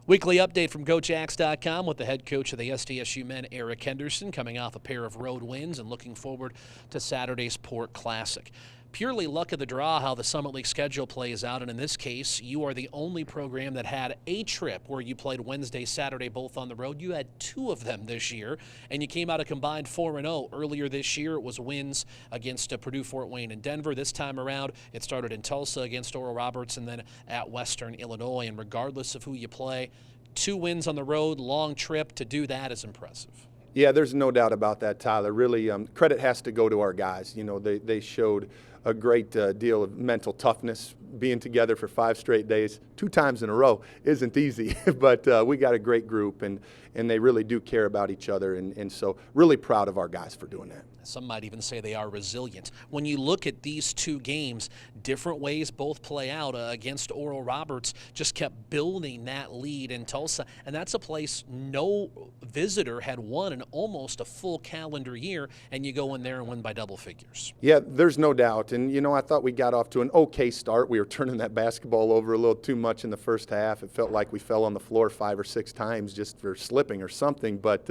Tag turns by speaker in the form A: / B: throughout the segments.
A: Weekly update from CoachAxe.com with the head coach of the SDSU men, Eric Henderson, coming off a pair of road wins and looking forward to Saturday's Port Classic. Purely luck of the draw how the Summit League schedule plays out, and in this case, you are the only program that had a trip where you played Wednesday, Saturday, both on the road. You had two of them this year, and you came out a combined 4-0. Earlier this year, it was wins against Purdue, Fort Wayne, and Denver. This time around, it started in Tulsa against Oral Roberts and then at Western Illinois. And regardless of who you play, 2 wins on the road, long trip, to do that is impressive.
B: Yeah, there's no doubt about that, Tyler. Really, credit has to go to our guys. You know, they showed a great deal of mental toughness. Being together for 5 straight days, 2 times in a row, isn't easy. But we got a great group, and they really do care about each other. And so really proud of our guys for doing that.
A: Some might even say they are resilient. When you look at these 2 games, different ways both play out. Against Oral Roberts, just kept building that lead in Tulsa, and that's a place no visitor had won in almost a full calendar year, and you go in there and win by double figures.
B: Yeah, there's no doubt. And, you know, I thought we got off to an okay start. We were turning that basketball over a little too much in the first half. It felt like we fell on the floor 5 or 6 times just for slipping or something. But,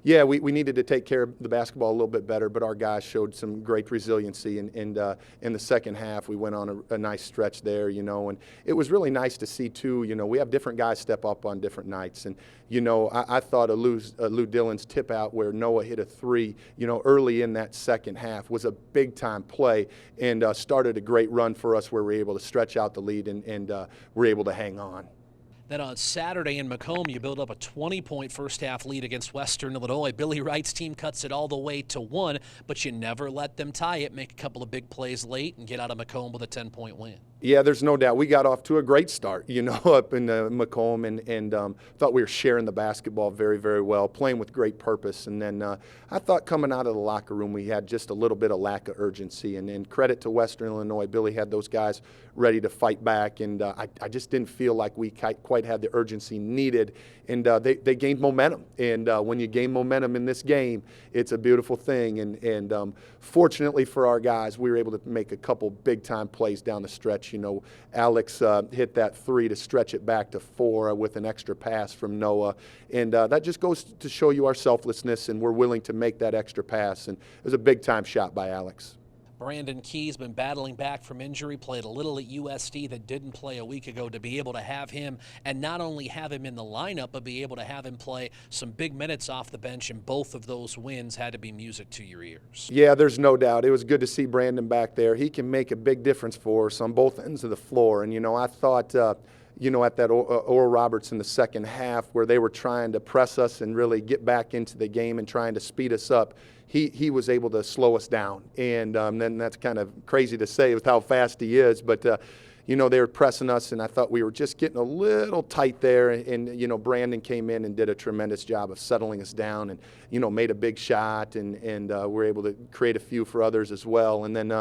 B: yeah, we needed to take care of the basketball a little bit better, but our guys showed some great resiliency. And in the second half, we went on a nice stretch there, you know. And it was really nice to see, too, you know, we have different guys step up on different nights. And, you know, I thought Lou Dillon's tip out where Noah hit a 3, you know, early in that second half was a big-time play and started a great run for us where we were able to stretch out the lead and we're able to hang on.
A: Then on Saturday in Macomb, you build up a 20-point first-half lead against Western Illinois. Billy Wright's team cuts it all the way to 1, but you never let them tie it, make a couple of big plays late, and get out of Macomb with a 10-point win.
B: Yeah, there's no doubt. We got off to a great start, you know, up in Macomb, and thought we were sharing the basketball very, very well, playing with great purpose. And then I thought coming out of the locker room, we had just a little bit of lack of urgency. And credit to Western Illinois, Billy had those guys ready to fight back, and I just didn't feel like we quite had the urgency needed. And they gained momentum. And when you gain momentum in this game, it's a beautiful thing. And fortunately for our guys, we were able to make a couple big-time plays down the stretch. You know, Alex hit that 3 to stretch it back to 4 with an extra pass from Noah. And that just goes to show you our selflessness, and we're willing to make that extra pass. And it was a big-time shot by Alex.
A: Brandon Key's been battling back from injury, played a little at USD that didn't play a week ago. To be able to have him, and not only have him in the lineup, but be able to have him play some big minutes off the bench, and both of those wins had to be music to your ears.
B: Yeah, there's no doubt. It was good to see Brandon back there. He can make a big difference for us on both ends of the floor. And, you know, I thought you know, at that Oral Roberts in the second half where they were trying to press us and really get back into the game and trying to speed us up, he was able to slow us down. And then that's kind of crazy to say with how fast he is, but you know, they were pressing us, and I thought we were just getting a little tight there. And you know, Brandon came in and did a tremendous job of settling us down, and you know, made a big shot, and we're able to create a few for others as well. And then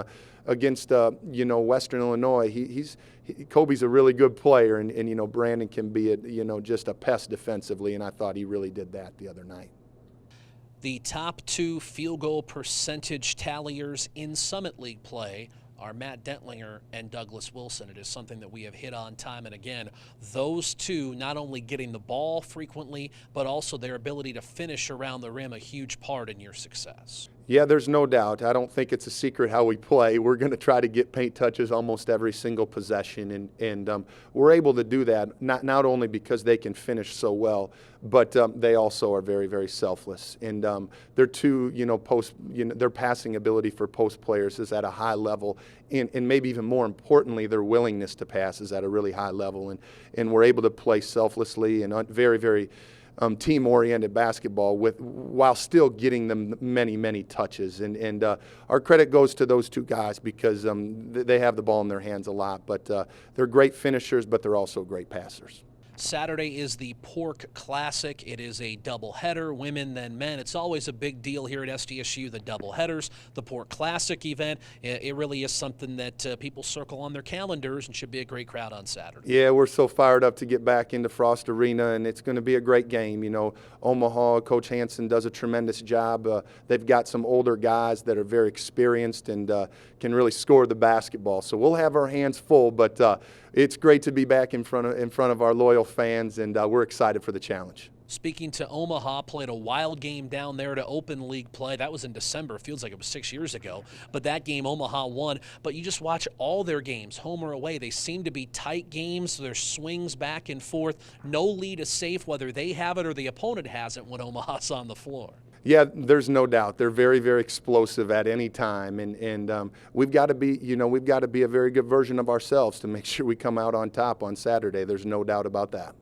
B: against you know, Western Illinois, Kobe's a really good player, and you know, Brandon can be you know, just a pest defensively, and I thought he really did that the other night.
A: The top 2 field goal percentage talliers in Summit League play are Matt Dentlinger and Douglas Wilson. It is something that we have hit on time and again. Those 2 not only getting the ball frequently, but also their ability to finish around the rim, a huge part in your success.
B: Yeah, there's no doubt. I don't think it's a secret how we play. We're going to try to get paint touches almost every single possession, and we're able to do that not only because they can finish so well, but they also are very, very selfless. And their 2, you know, their passing ability for post players is at a high level, and maybe even more importantly, their willingness to pass is at a really high level. And we're able to play selflessly and very, very team-oriented basketball while still getting them many, many touches. And our credit goes to those 2 guys because they have the ball in their hands a lot. But they're great finishers, but they're also great passers.
A: Saturday is the Pork Classic. It is a doubleheader, women then men. It's always a big deal here at SDSU, the doubleheaders, the Pork Classic event. It really is something that people circle on their calendars, and should be a great crowd on Saturday.
B: Yeah, we're so fired up to get back into Frost Arena, and it's going to be a great game. You know, Omaha, Coach Hansen does a tremendous job. They've got some older guys that are very experienced and can really score the basketball. So we'll have our hands full, but It's great to be back in front of our loyal fans, and we're excited for the challenge.
A: Speaking to Omaha, played a wild game down there to open league play. That was in December. Feels like it was 6 years ago. But that game, Omaha won. But you just watch all their games, home or away. They seem to be tight games. There's swings back and forth. No lead is safe, whether they have it or the opponent has it when Omaha's on the floor.
B: Yeah, there's no doubt. They're very, very explosive at any time, and we've got to be, we've got to be a very good version of ourselves to make sure we come out on top on Saturday. There's no doubt about that.